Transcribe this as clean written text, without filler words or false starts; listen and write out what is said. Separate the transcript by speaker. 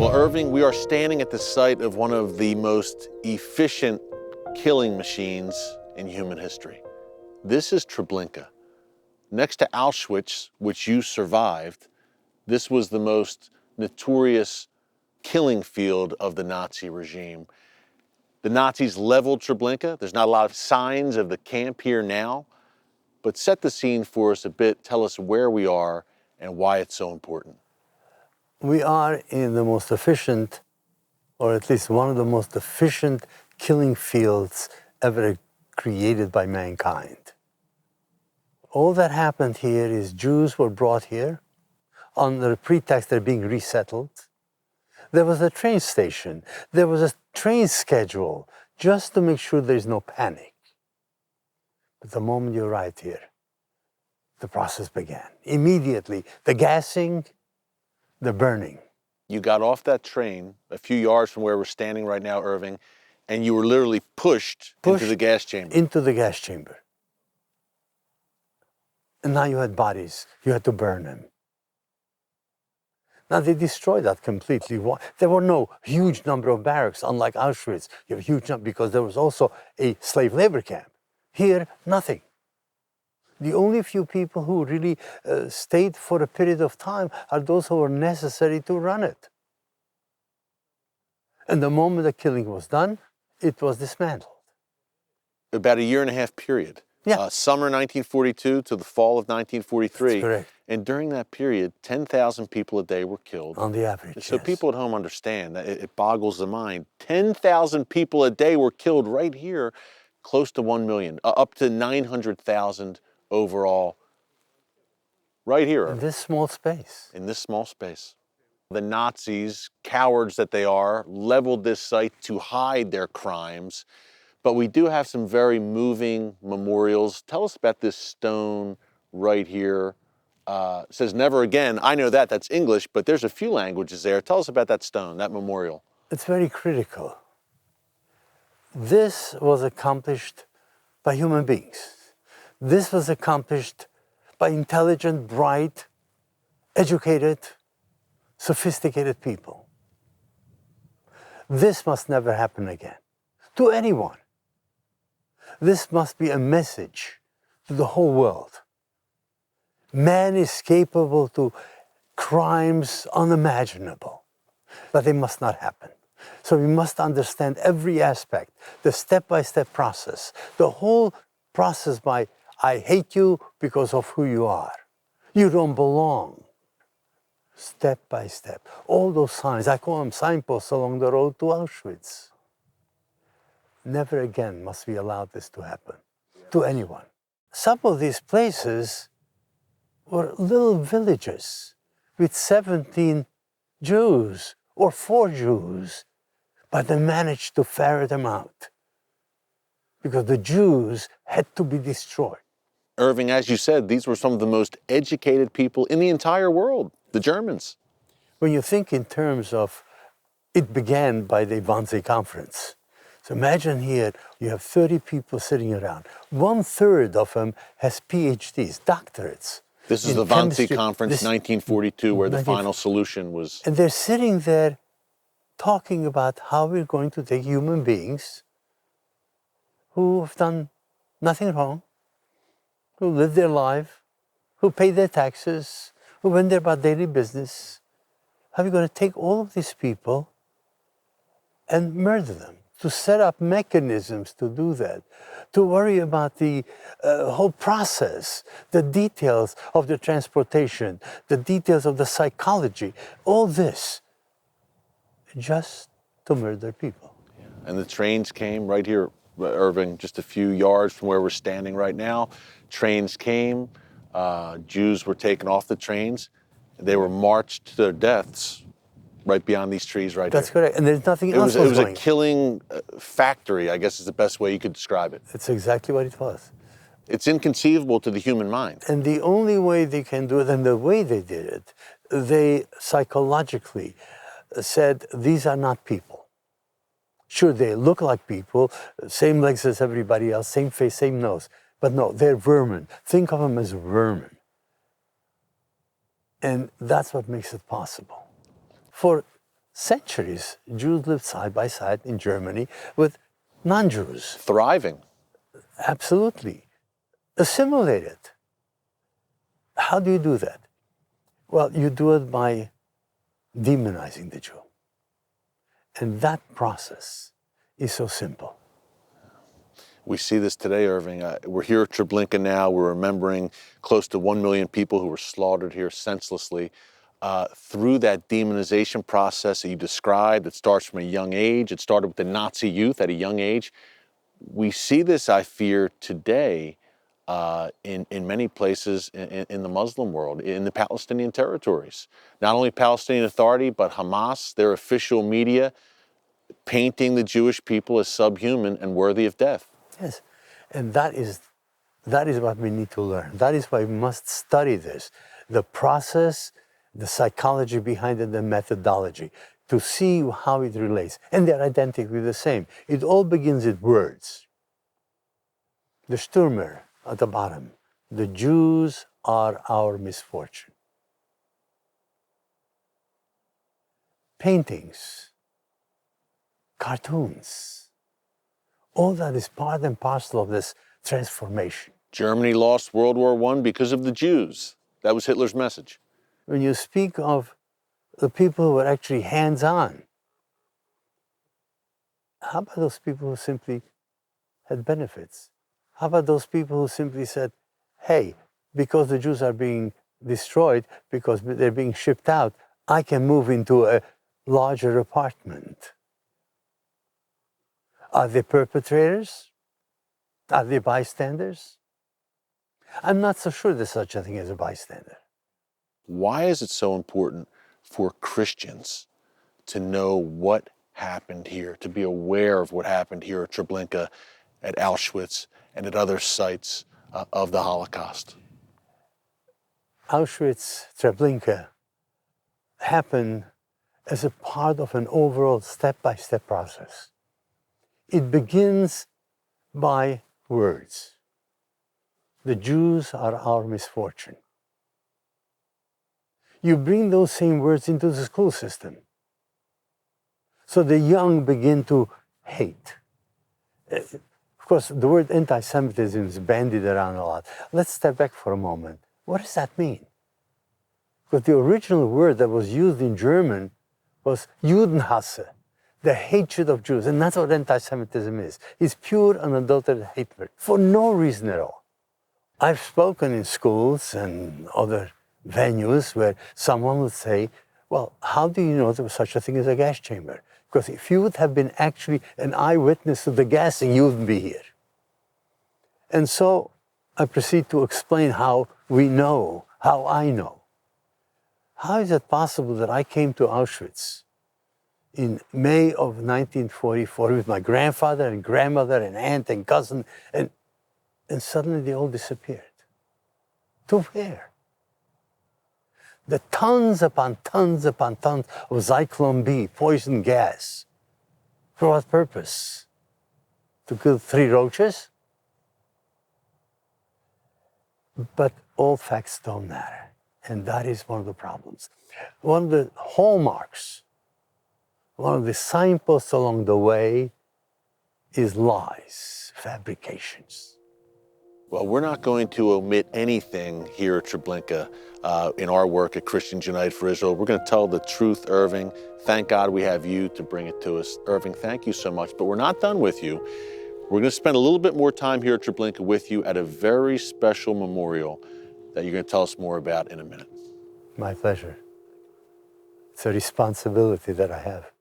Speaker 1: Well, Irving, we are standing at the site of one of the most efficient killing machines in human history. This is Treblinka. Next to Auschwitz, which you survived, this was the most notorious killing field of the Nazi regime. The Nazis leveled Treblinka. There's not a lot of signs of the camp here now, but set the scene for us a bit. Tell us where we are and why it's so important.
Speaker 2: We are in the most efficient, or at least one of the most efficient killing fields ever created by mankind. All that happened here is Jews were brought here under the pretext they're being resettled. There was a train station, there was a train schedule, just to make sure there's no panic. But the moment you arrived here, the process began. Immediately, the gassing, the burning.
Speaker 1: You got off that train a few yards from where we're standing right now, Irving, and you were literally pushed into the gas chamber.
Speaker 2: Into the gas chamber. And now you had bodies, you had to burn them. Now they destroyed that completely. There were no huge number of barracks, unlike Auschwitz. You have a huge number because there was also a slave labor camp. Here, nothing. The only few people who really stayed for a period of time are those who were necessary to run it. And the moment the killing was done, it was dismantled.
Speaker 1: About a year and a half period.
Speaker 2: Yeah.
Speaker 1: Summer 1942 to the fall of 1943.
Speaker 2: That's correct.
Speaker 1: And during that period, 10,000 people a day were killed.
Speaker 2: On the average,
Speaker 1: So
Speaker 2: yes.
Speaker 1: people at home understand that it boggles the mind. 10,000 people a day were killed right here, close to 1 million, up to 900,000 overall, right here.
Speaker 2: In this small space.
Speaker 1: In this small space. The Nazis, cowards that they are, leveled this site to hide their crimes. But we do have some very moving memorials. Tell us about this stone right here. It says never again. I know that, that's English, but there's a few languages there. Tell us about that stone, that memorial.
Speaker 2: It's very critical. This was accomplished by human beings. This was accomplished by intelligent, bright, educated, sophisticated people. This must never happen again to anyone. This must be a message to the whole world. Man is capable to crimes unimaginable, but they must not happen. So we must understand every aspect, the step-by-step process, the whole process by I hate you because of who you are. You don't belong. Step by step. All those signs, I call them signposts along the road to Auschwitz. Never again must we allow this to happen to anyone. Some of these places were little villages with 17 Jews or 4 Jews, but they managed to ferret them out because the Jews had to be destroyed.
Speaker 1: Irving, as you said, these were some of the most educated people in the entire world, the Germans.
Speaker 2: When you think in terms of, it began by the Wannsee Conference. So imagine here, you have 30 people sitting around. 1/3 of them has PhDs, doctorates.
Speaker 1: This is the Wannsee Conference, 1942, where the final solution was.
Speaker 2: And they're sitting there talking about how we're going to take human beings who have done nothing wrong, who live their life, who pay their taxes, who went there about daily business. How are we going to take all of these people and murder them? To set up mechanisms to do that, to worry about the whole process, the details of the transportation, the details of the psychology, all this, just to murder people.
Speaker 1: Yeah. And the trains came right here, Irving, just a few yards from where we're standing right now. Trains came, Jews were taken off the trains, they were marched to their deaths right beyond these trees right
Speaker 2: That's
Speaker 1: here.
Speaker 2: correct, and there's nothing else
Speaker 1: It was
Speaker 2: going.
Speaker 1: a killing factory, I guess is the best way you could describe it.
Speaker 2: It's exactly what it was.
Speaker 1: It's inconceivable to the human mind.
Speaker 2: And the only way they can do it, and the way they did it, they psychologically said, these are not people. Sure, they look like people, same legs as everybody else, same face, same nose. But no, they're vermin. Think of them as vermin. And that's what makes it possible. For centuries, Jews lived side by side in Germany with non-Jews.
Speaker 1: Thriving.
Speaker 2: Absolutely. Assimilated. How do you do that? Well, you do it by demonizing the Jew. And that process is so simple.
Speaker 1: We see this today, Irving. We're here at Treblinka now. We're remembering close to 1 million people who were slaughtered here senselessly. Through that demonization process that you described, it starts from a young age. It started with the Nazi youth at a young age. We see this, I fear, today in many places in the Muslim world, in the Palestinian territories. Not only Palestinian Authority, but Hamas, their official media, painting the Jewish people as subhuman and worthy of death.
Speaker 2: Yes, and that is what we need to learn. That is why we must study this, the process, the psychology behind it, the methodology, to see how it relates. And they're identically the same. It all begins with words. The Stürmer at the bottom, the Jews are our misfortune. Paintings, cartoons, all that is part and parcel of this transformation.
Speaker 1: Germany lost World War I because of the Jews. That was Hitler's message.
Speaker 2: When you speak of the people who were actually hands-on, how about those people who simply had benefits? How about those people who simply said, hey, because the Jews are being destroyed, because they're being shipped out, I can move into a larger apartment? Are they perpetrators? Are they bystanders? I'm not so sure there's such a thing as a bystander.
Speaker 1: Why is it so important for Christians to know what happened here, to be aware of what happened here at Treblinka, at Auschwitz, and at other sites of the Holocaust?
Speaker 2: Auschwitz, Treblinka happened as a part of an overall step-by-step process. It begins by words. The Jews are our misfortune. You bring those same words into the school system. So the young begin to hate. Of course, the word anti-Semitism is bandied around a lot. Let's step back for a moment. What does that mean? Because the original word that was used in German was Judenhasse, the hatred of Jews. And that's what anti-Semitism is. It's pure, unadulterated hatred, for no reason at all. I've spoken in schools and other venues where someone would say, well, how do you know there was such a thing as a gas chamber? Because if you would have been actually an eyewitness to the gassing, you wouldn't be here. And so I proceed to explain how we know, how I know. How is it possible that I came to Auschwitz in May of 1944 with my grandfather and grandmother and aunt and cousin, and suddenly they all disappeared? To where? The tons upon tons upon tons of Zyklon B, poison gas. For what purpose? To kill 3 roaches? But all facts don't matter. And that is one of the problems. One of the hallmarks, one of the signposts along the way is lies, fabrications.
Speaker 1: Well, we're not going to omit anything here at Treblinka in our work at Christians United for Israel. We're going to tell the truth, Irving. Thank God we have you to bring it to us. Irving, thank you so much. But we're not done with you. We're going to spend a little bit more time here at Treblinka with you at a very special memorial that you're going to tell us more about in a minute.
Speaker 2: My pleasure. It's a responsibility that I have.